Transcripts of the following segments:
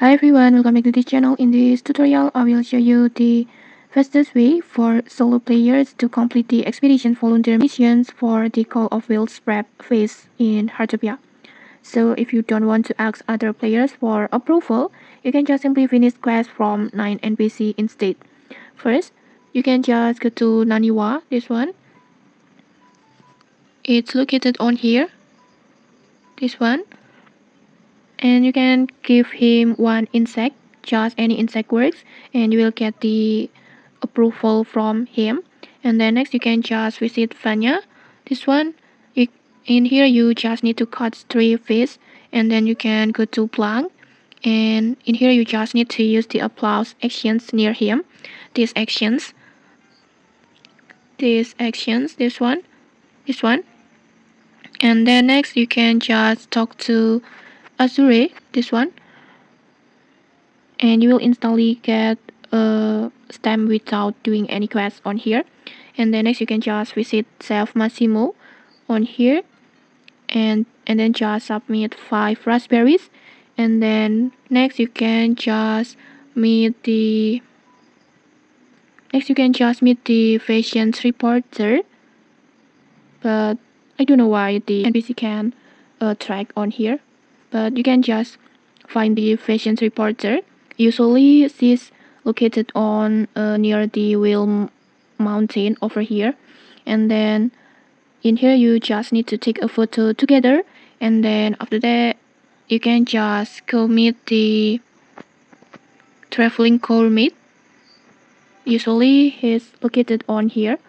Hi everyone, welcome back to this channel. In this tutorial, I will show you the fastest way for solo players to complete the expedition volunteer missions for the Call of Wheels prep phase in Heartopia. So if you don't want to ask other players for approval, you can just simply finish quests from 9 NPC instead. First, you can just go to Naniwa, this one. It's located on here, this one. And you can give him one insect, just any insect works, and you will get the approval from him. And then next you can just visit Vanya, this one. In here you just need to cut 3 fish, and then you can go to Plank, and in here you just need to use the applause actions near him. These actions, this one. And then next you can just talk to Azure, this one, and you will instantly get a stamp without doing any quests on here. And then next you can just visit Self Massimo on here, and then just submit 5 raspberries. And then next you can just meet the fashion reporter, but I don't know why the NPC can track on here, but you can just find the fashion reporter. Usually she's located on near the wheel mountain over here. And then in here you just need to take a photo together, and then after that you can just go meet the traveling corpsmate. Usually he's located on here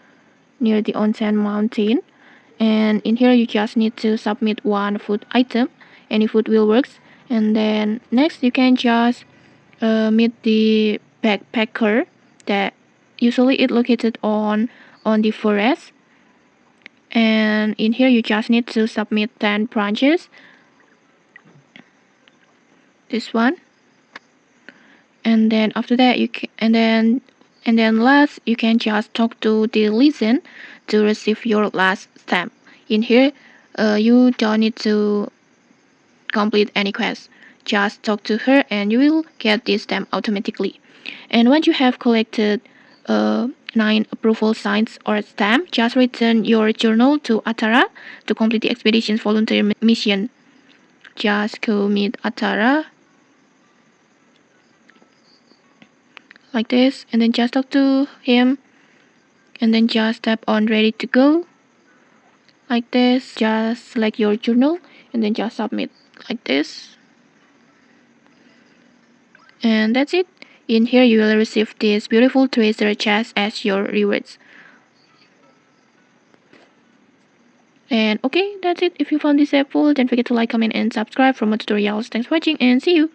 near the onsen mountain. And in here you just need to submit 1 food item, any food will works. And then next you can just meet the backpacker that usually it located on the forest. And in here you just need to submit 10 branches, this one. And then after that you can, and then last you can just talk to the legend to receive your last stamp. In here you don't need to complete any quest, just talk to her and you will get this stamp automatically. And once you have collected 9 approval signs or stamp, just return your journal to Atara to complete the expedition's volunteer mission. Just go meet Atara like this, and then just talk to him, and then just tap on ready to go like this. Just select your journal and then just submit like this, and that's it. In here you will receive this beautiful treasure chest as your rewards. And okay, that's it. If you found this helpful, don't forget to like, comment and subscribe for more tutorials. Thanks for watching and see you.